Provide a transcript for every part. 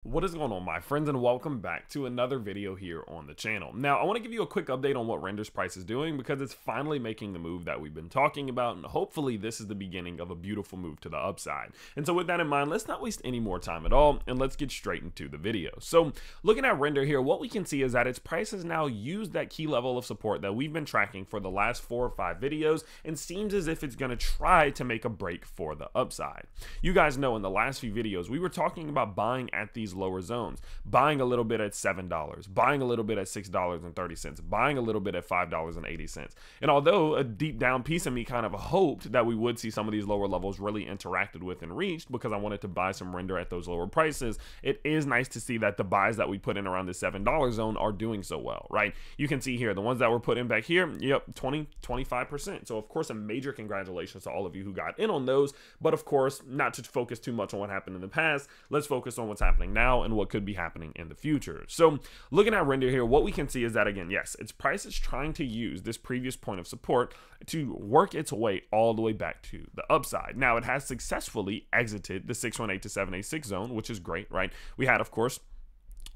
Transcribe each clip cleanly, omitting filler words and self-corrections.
What is going on, my friends, and welcome back to another video here on the channel. Now, I want to give you a quick update on what Rndr's price is doing because it's finally making the move that we've been talking about, and hopefully this is the beginning of a beautiful move to the upside. And so with that in mind, let's not waste any more time at all, and let's get straight into the video. So looking at Rndr here, what we can see is that its price has now used that key level of support that we've been tracking for the last 4 or 5 videos, and seems as if it's going to try to make a break for the upside. You guys know in the last few videos, we were talking about buying at these lower zones, buying a little bit at $7, buying a little bit at $6.30, buying a little bit at $5.80. And although a deep down piece of me kind of hoped that we would see some of these lower levels really interacted with and reached, because I wanted to buy some Rndr at those lower prices, it is nice to see that the buys that we put in around the $7 zone are doing so well, right? You can see here, the ones that were put in back here, yep, 25%. So of course, a major congratulations to all of you who got in on those. But of course, not to focus too much on what happened in the past, let's focus on what's happening now and what could be happening in the future. So looking at Rndr here, what we can see is that, again, yes, its price is trying to use this previous point of support to work its way all the way back to the upside. Now, it has successfully exited the 618 to 786 zone, which is great, right? We had, of course,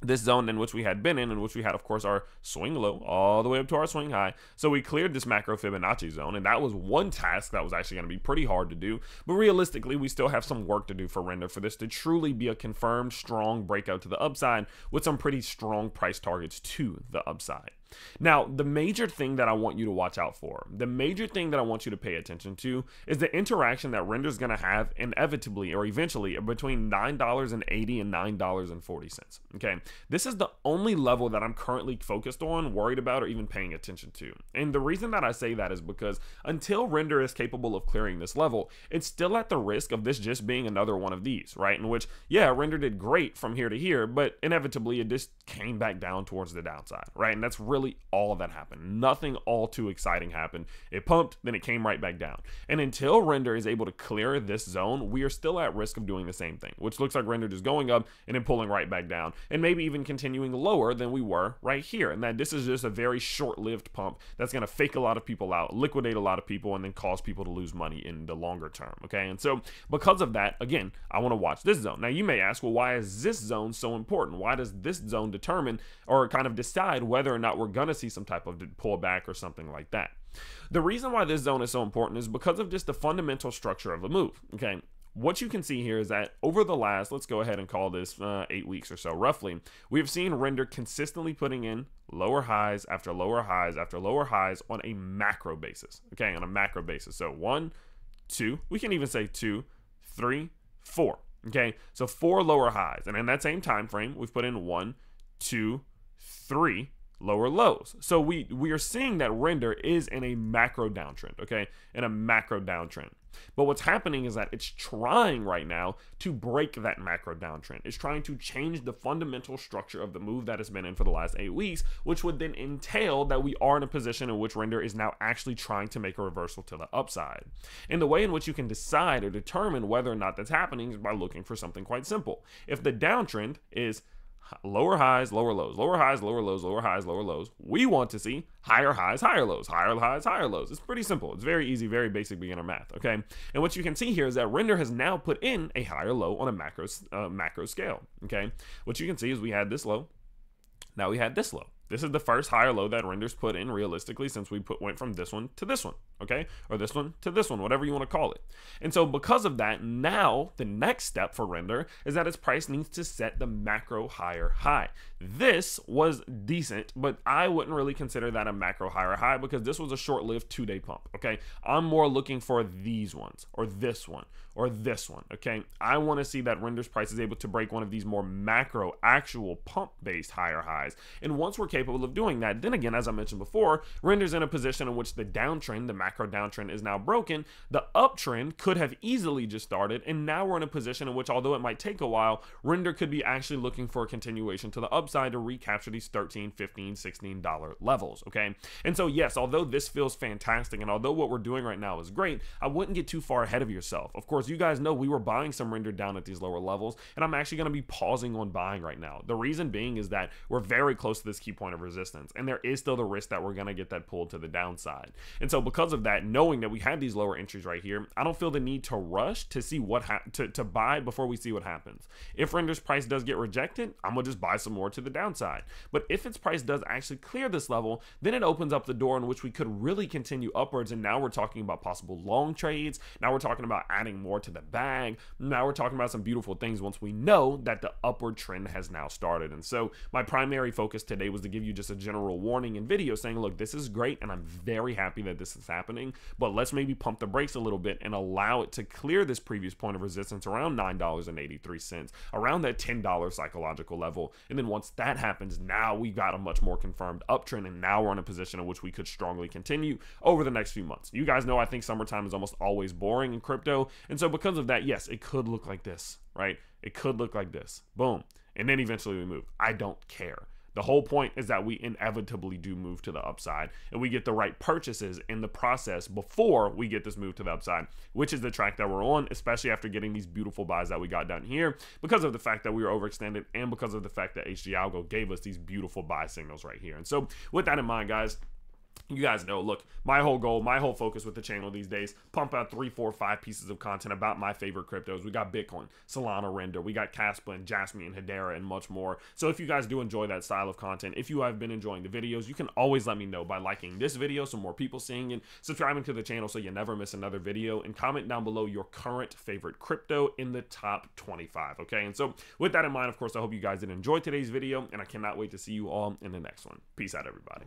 this zone in which we had been in which we had, of course, our swing low all the way up to our swing high. So we cleared this macro Fibonacci zone, and that was one task that was actually going to be pretty hard to do. But realistically, we still have some work to do for Rndr for this to truly be a confirmed strong breakout to the upside with some pretty strong price targets to the upside. Now, the major thing that I want you to watch out for, the major thing that I want you to pay attention to, is the interaction that Rndr is going to have inevitably or eventually between $9.80 and $9.40. Okay, this is the only level that I'm currently focused on, worried about, or even paying attention to. And the reason that I say that is because until Rndr is capable of clearing this level, it's still at the risk of this just being another one of these, right? In which, yeah, Rndr did great from here to here, but inevitably it just came back down towards the downside, right? And that's really all that happened. Nothing all too exciting happened. It pumped, then it came right back down. And until Rndr is able to clear this zone, we are still at risk of doing the same thing, which looks like Rndr just going up and then pulling right back down, and maybe even continuing lower than we were right here. And that this is just a very short-lived pump that's going to fake a lot of people out, liquidate a lot of people, and then cause people to lose money in the longer term. Okay, and so because of that, again, I want to watch this zone. Now you may ask, well, why is this zone so important? Why does this zone determine or kind of decide whether or not we're going to see some type of pullback or something like that? The reason why this zone is so important is because of just the fundamental structure of the move. Okay, what you can see here is that over the last, let's go ahead and call this 8 weeks or so roughly, we've seen Rndr consistently putting in lower highs after lower highs after lower highs on a macro basis. Okay, on a macro basis. So 1, 2, we can even say 2, 3, 4. Okay, so 4 lower highs, and in that same time frame, we've put in 1, 2, 3 lower lows. So we are seeing that Rndr is in a macro downtrend, okay, in a macro downtrend. But what's happening is that it's trying right now to break that macro downtrend. It's trying to change the fundamental structure of the move that it's been in for the last 8 weeks, which would then entail that we are in a position in which Rndr is now actually trying to make a reversal to the upside. And the way in which you can decide or determine whether or not that's happening is by looking for something quite simple. If the downtrend is lower highs, lower lows, lower highs, lower lows, lower highs, lower lows, we want to see higher highs, higher lows, higher highs, higher lows. It's pretty simple. It's very easy, very basic beginner math, okay? And what you can see here is that Rndr has now put in a higher low on a macro scale, okay? What you can see is we had this low, now we had this low. This is the first higher low that Rndr's put in realistically since we went from this one to this one, okay? Or this one to this one, whatever you want to call it. And so because of that, now the next step for Rndr is that its price needs to set the macro higher high. This was decent, but I wouldn't really consider that a macro higher high because this was a short-lived 2-day pump, okay? I'm more looking for these ones or this one or this one, okay? I want to see that Rndr's price is able to break one of these more macro, actual pump-based higher highs. And once we're capable of doing that, then again, as I mentioned before, Rndr's in a position in which the downtrend, the macro downtrend, is now broken. The uptrend could have easily just started, and now we're in a position in which, although it might take a while, Rndr could be actually looking for a continuation to the upside to recapture these $13, $15, $16 levels, okay? And so yes, although this feels fantastic, and although what we're doing right now is great, I wouldn't get too far ahead of yourself. Of course, you guys know we were buying some Rndr down at these lower levels, and I'm actually going to be pausing on buying right now. The reason being is that we're very close to this key point of resistance, and there is still the risk that we're going to get that pull to the downside. And so because of that, knowing that we had these lower entries right here, I don't feel the need to rush to see what to buy before we see what happens. If Rndr's price does get rejected, I'm gonna just buy some more to the downside. But if its price does actually clear this level, then it opens up the door in which we could really continue upwards. And now we're talking about possible long trades. Now we're talking about adding more to the bag. Now we're talking about some beautiful things once we know that the upward trend has now started. And so my primary focus today was to give you just a general warning and video saying, look, this is great and I'm very happy that this is happening, but let's maybe pump the brakes a little bit and allow it to clear this previous point of resistance around $9.83, around that $10 psychological level. And then once that happens, now we've got a much more confirmed uptrend, and now we're in a position in which we could strongly continue over the next few months. You guys know I think summertime is almost always boring in crypto, and so because of that, yes, it could look like this, right? It could look like this, boom, and then eventually we move. I don't care. The whole point is that we inevitably do move to the upside, and we get the right purchases in the process before we get this move to the upside, which is the track that we're on, especially after getting these beautiful buys that we got done here because of the fact that we were overextended and because of the fact that HG Algo gave us these beautiful buy signals right here. And so with that in mind, guys, you guys know, look, my whole goal, my whole focus with the channel these days, pump out 3, 4, 5 pieces of content about my favorite cryptos. We got Bitcoin, Solana, Rndr, we got Caspa and Jasmine and Hedera and much more. So if you guys do enjoy that style of content, if you have been enjoying the videos, you can always let me know by liking this video so more people seeing it, subscribing to the channel so you never miss another video, and comment down below your current favorite crypto in the top 25, okay? And so with that in mind, of course, I hope you guys did enjoy today's video, and I cannot wait to see you all in the next one. Peace out, everybody.